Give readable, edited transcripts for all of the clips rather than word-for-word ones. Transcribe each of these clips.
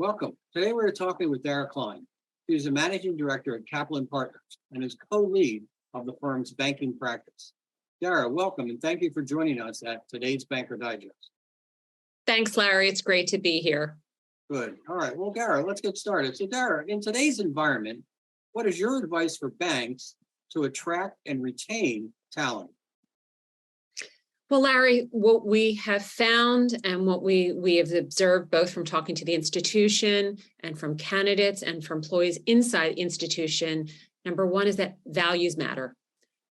Welcome. Today we're talking with Dara Klein. He's the managing director at Kaplan Partners and is co-lead of the firm's banking practice. Dara, welcome and thank you for joining us at today's Banker Digest. Thanks, Larry. It's great to be here. Good. All right. Well, Dara, let's get started. So, Dara, in today's environment, what is your advice for banks to attract and retain talent? Well, Larry, what we have found and what we have observed both from talking to the institution and from candidates and from employees inside the institution, number one is that values matter.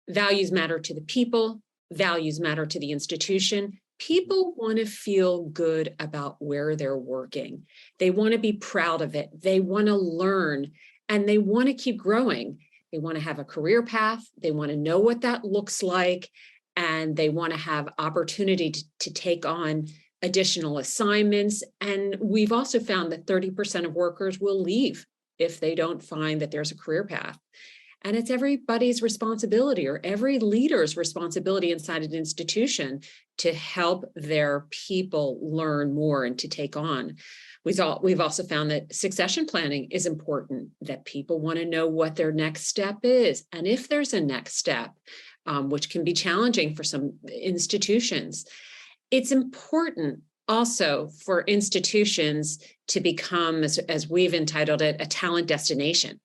Values matter to the people, values matter to the institution. People want to feel good about where they're working. They want to be proud of it. They want to learn and they want to keep growing. They want to have a career path. They want to know what that looks like. And they want to have opportunity to take on additional assignments. And we've also found that 30% of workers will leave if they don't find that there's a career path. And it's everybody's responsibility or every leader's responsibility inside an institution to help their people learn more and to take on. We've also found that succession planning is important, that people want to know what their next step is. And if there's a next step, which can be challenging for some institutions, it's important also for institutions to become, as we've entitled it, a talent destination.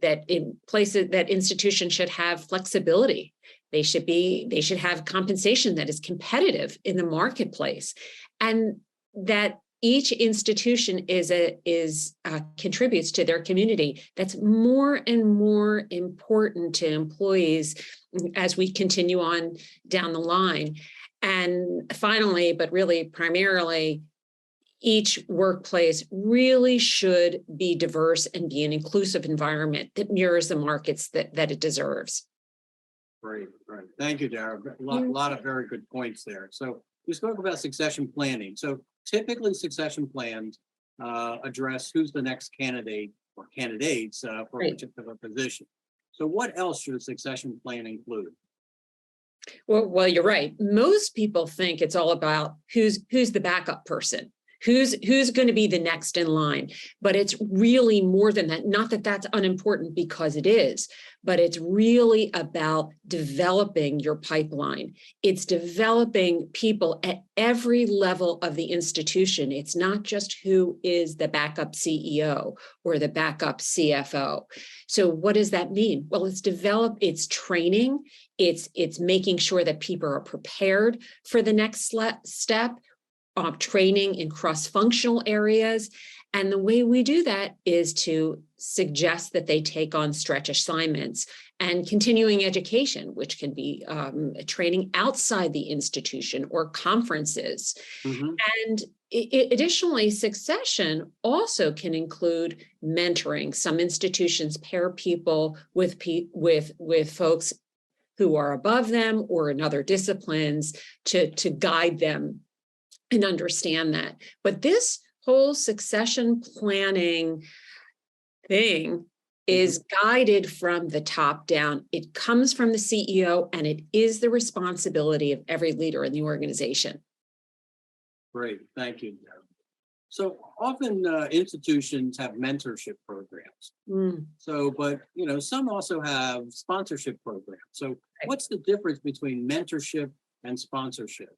That in places that institutions should have flexibility. They should have compensation that is competitive in the marketplace, and that each institution contributes to their community. That's more and more important to employees as we continue on down the line. And finally, but really primarily, each workplace really should be diverse and be an inclusive environment that mirrors the markets that it deserves. Great. Thank you, Dara. A lot of very good points there. So we spoke about succession planning. So typically succession plans address who's the next candidate or candidates for a particular position. So what else should a succession plan include? Well, you're right. Most people think it's all about who's the backup person. Who's going to be the next in line? But it's really more than that. Not that that's unimportant, because it is, but it's really about developing your pipeline. It's developing people at every level of the institution. It's not just who is the backup CEO or the backup CFO. So what does that mean? Well, it's training. It's making sure that people are prepared for the next step. Training in cross-functional areas. And the way we do that is to suggest that they take on stretch assignments and continuing education, which can be training outside the institution or conferences. Mm-hmm. And additionally, succession also can include mentoring. Some institutions pair people with folks who are above them or in other disciplines to guide them and understand that. But this whole succession planning thing is guided from the top down. It comes from the CEO, and it is the responsibility of every leader in the organization. Great, thank you. So often institutions have mentorship programs. But some also have sponsorship programs. So what's the difference between mentorship and sponsorship?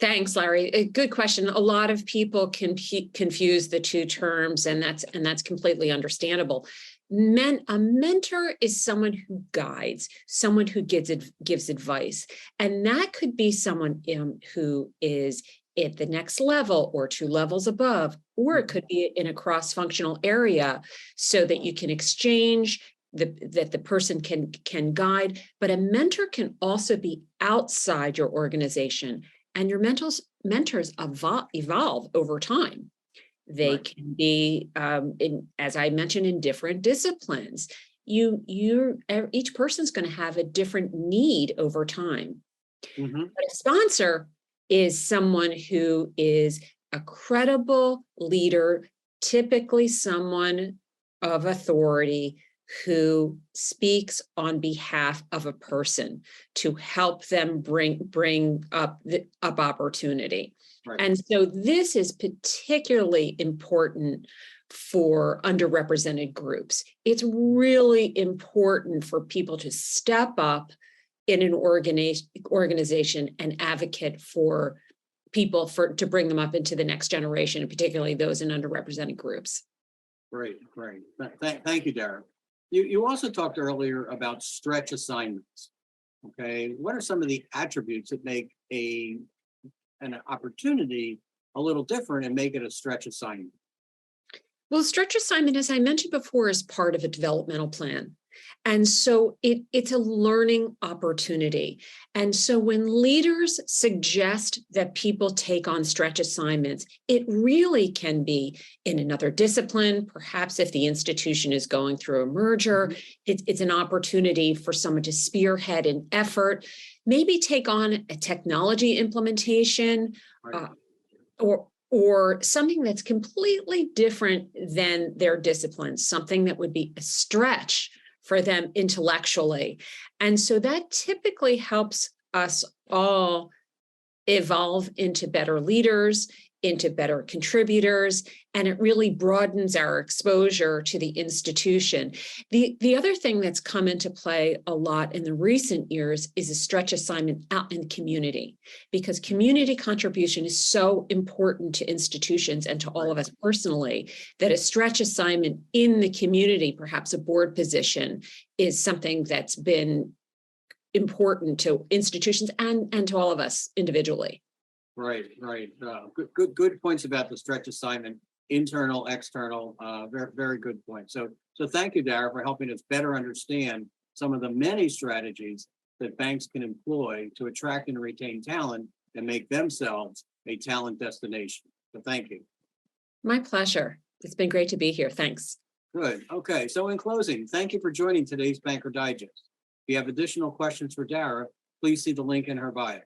Thanks, Larry. A good question. A lot of people can confuse the two terms, and that's completely understandable. A mentor is someone who guides, someone who gives advice, and that could be someone who is at the next level or two levels above, or it could be in a cross-functional area, so that you can exchange. That the person can guide, but a mentor can also be outside your organization. And your mentors evolve over time. They can be, as I mentioned, in different disciplines. Each person's going to have a different need over time. Mm-hmm. But a sponsor is someone who is a credible leader, typically someone of authority who speaks on behalf of a person to help them bring up opportunity. Right. And so this is particularly important for underrepresented groups. It's really important for people to step up in an organization and advocate for people to bring them up into the next generation, and particularly those in underrepresented groups. Great. Thank you, Dara. You also talked earlier about stretch assignments. Okay, what are some of the attributes that make an opportunity a little different and make it a stretch assignment? Well, stretch assignment, as I mentioned before, is part of a developmental plan. And so it's a learning opportunity. And so when leaders suggest that people take on stretch assignments, it really can be in another discipline. Perhaps if the institution is going through a merger, it's an opportunity for someone to spearhead an effort, maybe take on a technology implementation, Right. or something that's completely different than their discipline, something that would be a stretch for them intellectually. And so that typically helps us all evolve into better leaders, into better contributors, and it really broadens our exposure to the institution. The other thing that's come into play a lot in the recent years is a stretch assignment out in the community, because community contribution is so important to institutions and to all of us personally, that a stretch assignment in the community, perhaps a board position, is something that's been important to institutions and to all of us individually. Right. Good points about the stretch assignment, internal, external. Very good point. So thank you, Dara, for helping us better understand some of the many strategies that banks can employ to attract and retain talent and make themselves a talent destination. So thank you. My pleasure. It's been great to be here. Thanks. Good. Okay. So in closing, thank you for joining today's Banker Digest. If you have additional questions for Dara, please see the link in her bio.